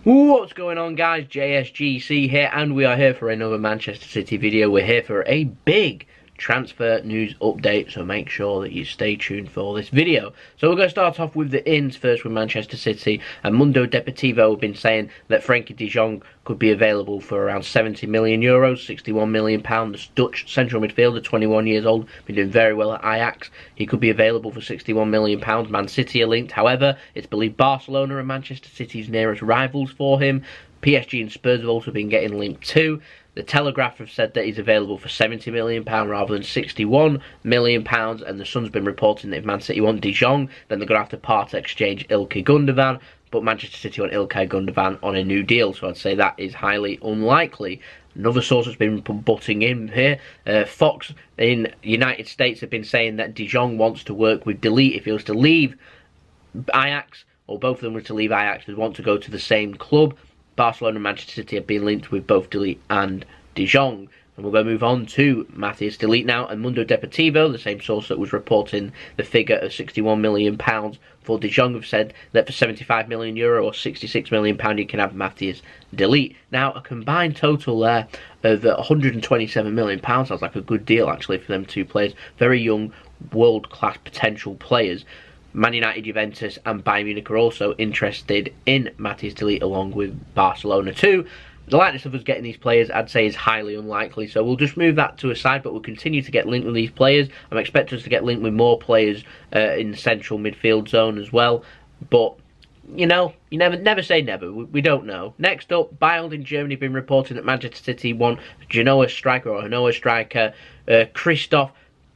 What's going on, guys? JSGC here, and we are here for another Manchester City video. We're here for a big transfer news update, so make sure that you stay tuned for this video. So we're going to start off with the ins first with Manchester City, and Mundo Deportivo have been saying that Frenkie de Jong could be available for around 70 million euros, 61 million pounds. The Dutch central midfielder, 21 years old, been doing very well at Ajax. He could be available for 61 million pounds. Man City are linked. However, it's believed Barcelona are Manchester City's nearest rivals for him. PSG and Spurs have also been getting linked too. The Telegraph have said that he's available for £70 million rather than £61 million, and the Sun's been reporting that if Man City want De Jong, then they're going to have to part exchange Ilkay Gundogan, but Manchester City want Ilkay Gundogan on a new deal, so I'd say that is highly unlikely. Another source that's been butting in here, Fox in the United States have been saying that De Jong wants to work with Ligt if he was to leave Ajax, or both of them were to leave Ajax, they want to go to the same club. Barcelona and Manchester City have been linked with both Ligt and De Jong. And we're going to move on to Matthijs Ligt now, and Mundo Deportivo, the same source that was reporting the figure of £61 million for De Jong, have said that for €75 million or £66 million you can have Matthijs Ligt. Now, a combined total there of £127 million sounds like a good deal actually for them two players. Very young, world-class potential players. Man United, Juventus and Bayern Munich are also interested in Matthijs Ligt along with Barcelona too. The likeness of us getting these players, I'd say, is highly unlikely, so we'll just move that to a side, but we'll continue to get linked with these players. I'm expecting us to get linked with more players in the central midfield zone as well, but you know, you never say never. We don't know. Next up, Bild in Germany have been reporting that Manchester City want Genoa striker Krysztof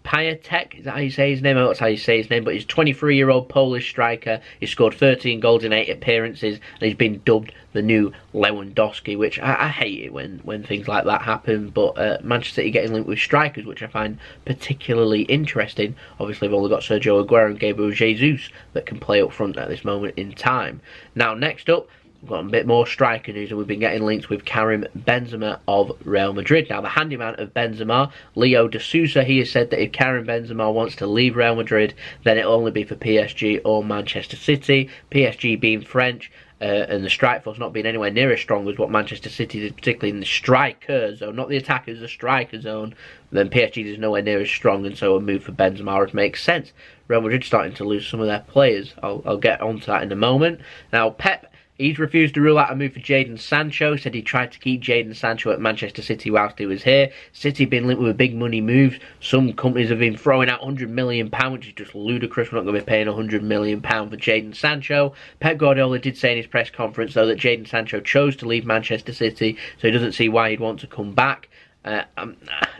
Piatek, is that how you say his name? I don't know how you say his name, but he's a 23-year-old Polish striker. He's scored 13 goals in 8 appearances, and he's been dubbed the new Lewandowski, which I hate it when things like that happen, but Manchester City getting linked with strikers, which I find particularly interesting. Obviously, they've only got Sergio Aguero and Gabriel Jesus that can play up front at this moment in time. Now, next up, we've got a bit more striker news, and we've been getting linked with Karim Benzema of Real Madrid. Now, the handyman of Benzema, Leo de Sousa, he has said that if Karim Benzema wants to leave Real Madrid, then it'll only be for PSG or Manchester City. PSG being French, and the strike force not being anywhere near as strong as what Manchester City did, particularly in the striker zone, not the attackers, the striker zone, then PSG is nowhere near as strong, and so a move for Benzema would make sense. Real Madrid starting to lose some of their players. I'll get onto that in a moment. Now, Pep, he's refused to rule out a move for Jadon Sancho. Said he tried to keep Jadon Sancho at Manchester City whilst he was here. City been linked with big money moves. Some companies have been throwing out £100 million, which is just ludicrous. We're not going to be paying £100 million for Jadon Sancho. Pep Guardiola did say in his press conference, though, that Jadon Sancho chose to leave Manchester City, so he doesn't see why he'd want to come back.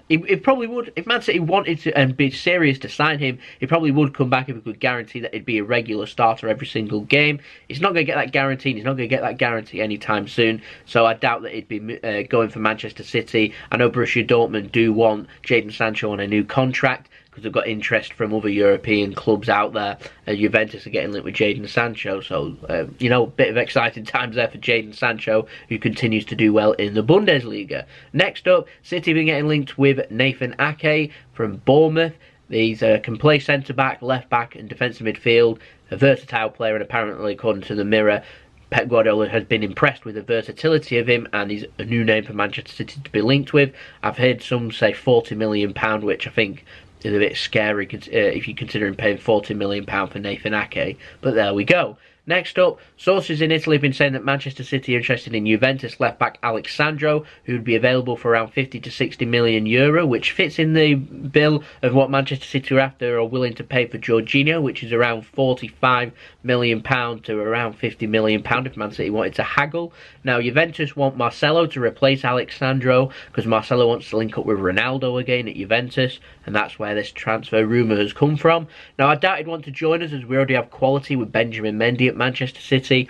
He probably would, if Man City wanted to and be serious to sign him, he probably would come back if he could guarantee that he'd be a regular starter every single game. He's not going to get that guarantee, he's not going to get that guarantee anytime soon, so I doubt that he'd be going for Manchester City. I know Borussia Dortmund do want Jadon Sancho on a new contract, because they've got interest from other European clubs out there. Juventus are getting linked with Jadon Sancho, so, you know, a bit of exciting times there for Jadon Sancho, who continues to do well in the Bundesliga. Next up, City have been getting linked with Nathan Ake from Bournemouth. He's can play centre-back, left-back and defensive midfield, a versatile player, and apparently, according to the Mirror, Pep Guardiola has been impressed with the versatility of him, and he's a new name for Manchester City to be linked with. I've heard some say £40 million, which I think is a bit scary if you're considering paying £40 million for Nathan Ake, but there we go. Next up, sources in Italy have been saying that Manchester City are interested in Juventus left-back Alex Sandro, who would be available for around €50 to £60 million, which fits in the bill of what Manchester City are after or willing to pay for Jorginho, which is around £45 million to around £50 million if Man City wanted to haggle. Now, Juventus want Marcelo to replace Alex Sandro, because Marcelo wants to link up with Ronaldo again at Juventus, and that's where this transfer rumour has come from. Now, I doubt he'd want to join us, as we already have quality with Benjamin Mendy at Manchester City.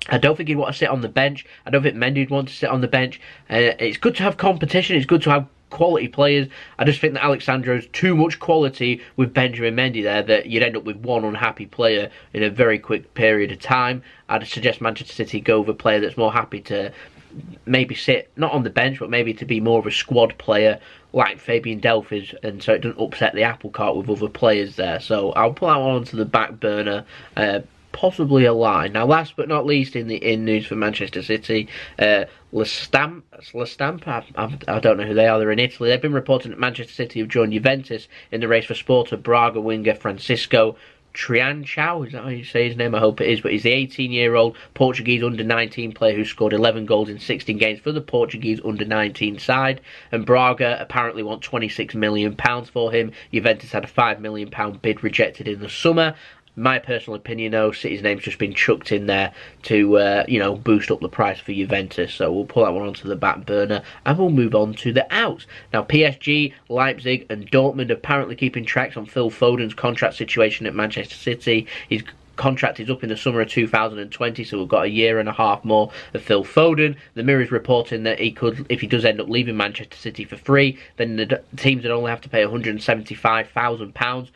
I don't think he'd want to sit on the bench. I don't think Mendy would want to sit on the bench. It's good to have competition, it's good to have quality players. I just think that Alex Sandro's too much quality with Benjamin Mendy there, that you'd end up with one unhappy player in a very quick period of time. I'd suggest Manchester City go with a player that's more happy to maybe sit, not on the bench, but maybe to be more of a squad player like Fabian Delph is, and so it doesn't upset the apple cart with other players there. So I'll put that one onto the back burner. possibly a lie. Now, last but not least, in news for Manchester City, L'Estampe, I don't know who they are. They're in Italy. They've been reporting that Manchester City have joined Juventus in the race for Sporting Braga winger Francisco Trincao, is that how you say his name? I hope it is. But he's the 18-year-old Portuguese under-19 player who scored 11 goals in 16 games for the Portuguese under-19 side. And Braga apparently want £26 million for him. Juventus had a £5 million bid rejected in the summer. My personal opinion, though, City's name's just been chucked in there to, you know, boost up the price for Juventus. So we'll pull that one onto the back burner and we'll move on to the outs. Now, PSG, Leipzig and Dortmund are apparently keeping tracks on Phil Foden's contract situation at Manchester City. His contract is up in the summer of 2020, so we've got a year and a half more of Phil Foden. The Mirror is reporting that he could, if he does end up leaving Manchester City for free, then the teams would only have to pay £175,000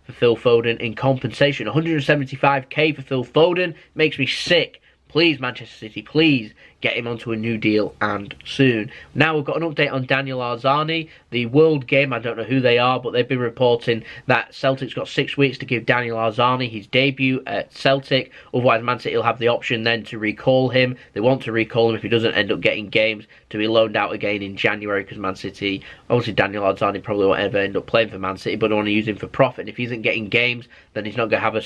for Phil Foden in compensation. 175k for Phil Foden makes me sick. Please, Manchester City, please get him onto a new deal and soon. Now we've got an update on Daniel Arzani. The World Game, I don't know who they are, but they've been reporting that Celtic's got 6 weeks to give Daniel Arzani his debut at Celtic. Otherwise, Man City will have the option then to recall him. They want to recall him if he doesn't end up getting games, to be loaned out again in January, because Man City, obviously Daniel Arzani probably won't ever end up playing for Man City, but they want to use him for profit. And if he isn't getting games, then he's not going to have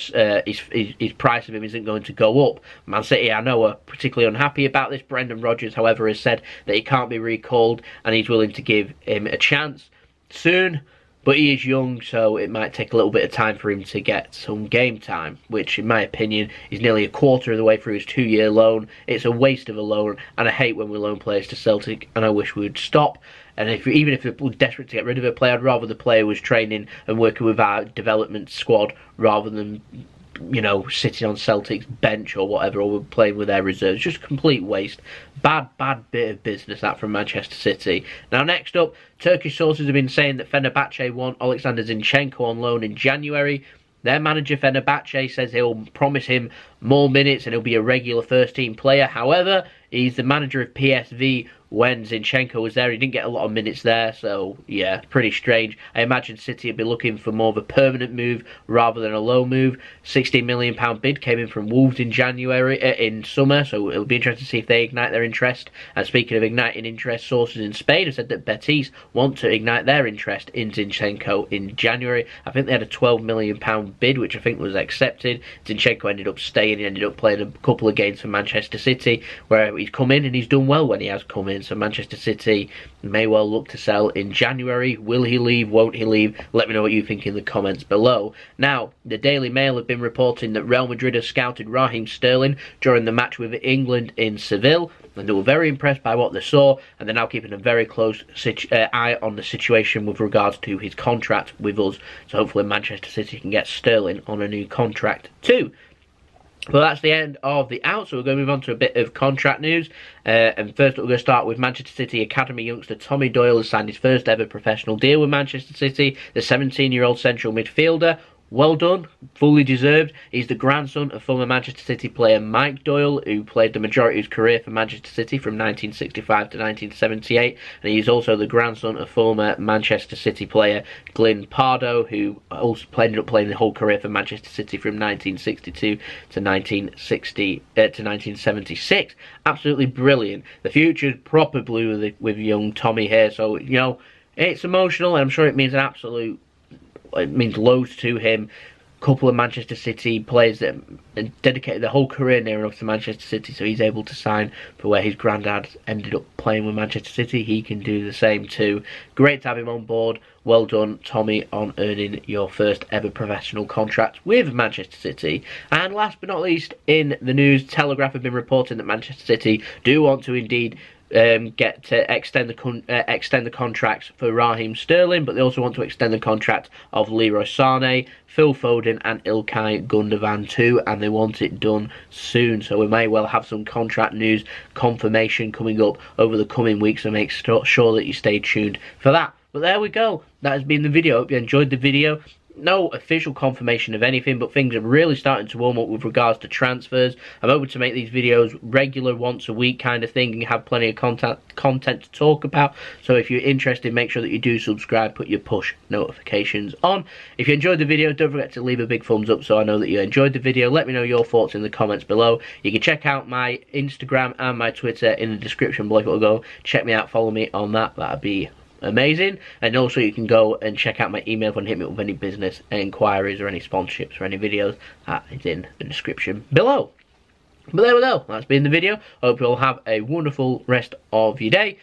his price of him isn't going to go up. Man City, I know, are particularly unhappy about this. Brendan Rodgers, however, has said that he can't be recalled and he's willing to give him a chance soon, but he is young, so it might take a little bit of time for him to get some game time, which in my opinion is nearly a quarter of the way through his 2-year loan. It's a waste of a loan, and I hate when we loan players to Celtic, and I wish we would stop. And even if we're desperate to get rid of a player, I'd rather the player was training and working with our development squad rather than, you know, sitting on Celtic's bench or whatever, or playing with their reserves. Just a complete waste. Bad bit of business, that, from Manchester City. Now, next up, Turkish sources have been saying that Fenerbahce want Oleksandr Zinchenko on loan in January. Their manager, Fenerbahce, says he'll promise him more minutes and he'll be a regular first-team player. However, he's the manager of PSV when Zinchenko was there. He didn't get a lot of minutes there, so yeah, pretty strange. I imagine City would be looking for more of a permanent move rather than a low move. £16 million bid came in from Wolves in summer, so it'll be interesting to see if they ignite their interest. And speaking of igniting interest, sources in Spain have said that Betis want to ignite their interest in Zinchenko in January. I think they had a £12 million bid, which I think was accepted. Zinchenko ended up staying. He ended up playing a couple of games for Manchester City, where he's come in and he's done well when he has come in. So Manchester City may well look to sell in January. Will he leave? Won't he leave? Let me know what you think in the comments below. Now, the Daily Mail have been reporting that Real Madrid have scouted Raheem Sterling during the match with England in Seville, and they were very impressed by what they saw, and they're now keeping a very close eye on the situation with regards to his contract with us. So hopefully Manchester City can get Sterling on a new contract too. Well, that's the end of the out, so we're going to move on to a bit of contract news. And first, we're going to start with Manchester City Academy youngster Tommy Doyle has signed his first ever professional deal with Manchester City. The 17-year-old central midfielder, well done, fully deserved. He's the grandson of former Manchester City player Mike Doyle, who played the majority of his career for Manchester City from 1965 to 1978. And he's also the grandson of former Manchester City player Glyn Pardoe, who also ended up playing the whole career for Manchester City from 1962 to 1976. Absolutely brilliant. The future's proper blue with young Tommy here. So, you know, it's emotional, and I'm sure it means it means loads to him. Couple of Manchester City players that dedicated their whole career near enough to Manchester City, so he's able to sign for where his granddad ended up playing with Manchester City. He can do the same too. Great to have him on board. Well done, Tommy, on earning your first ever professional contract with Manchester City. And last but not least, in the news, Telegraph have been reporting that Manchester City do want to indeed get to extend the contracts for Raheem Sterling, but they also want to extend the contract of Leroy Sane, Phil Foden and Ilkay Gundogan too, and they want it done soon. So we may well have some contract news confirmation coming up over the coming weeks, so make sure that you stay tuned for that. But there we go. That has been the video. Hope you enjoyed the video. no official confirmation of anything, but things are really starting to warm up with regards to transfers. I'm hoping to make these videos regular, once a week kind of thing, and have plenty of content to talk about. So if you're interested, make sure that you do subscribe, put your push notifications on. If you enjoyed the video, don't forget to leave a big thumbs up so I know that you enjoyed the video. Let me know your thoughts in the comments below. You can check out my Instagram and my Twitter in the description below. If you want to go check me out, follow me on that, that'd be amazing. And also you can go and check out my email if you want to hit me up with any business inquiries or any sponsorships or any videos. That is in the description below. But there we go, that's been the video. Hope you all have a wonderful rest of your day.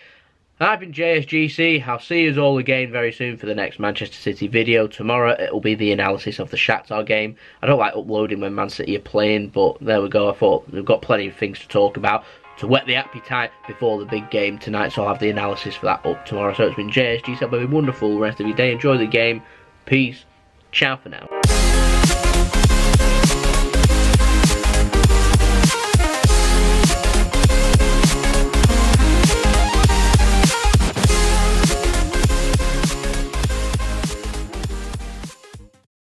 I've been JSGC. I'll see you all again very soon for the next Manchester City video. Tomorrow it will be the analysis of the Shakhtar game. I don't like uploading when Man City are playing, but there we go. I thought we've got plenty of things to talk about to whet the appetite before the big game tonight, so I'll have the analysis for that up tomorrow. So it's been JSG, so have a wonderful rest of your day. Enjoy the game. Peace. Ciao for now.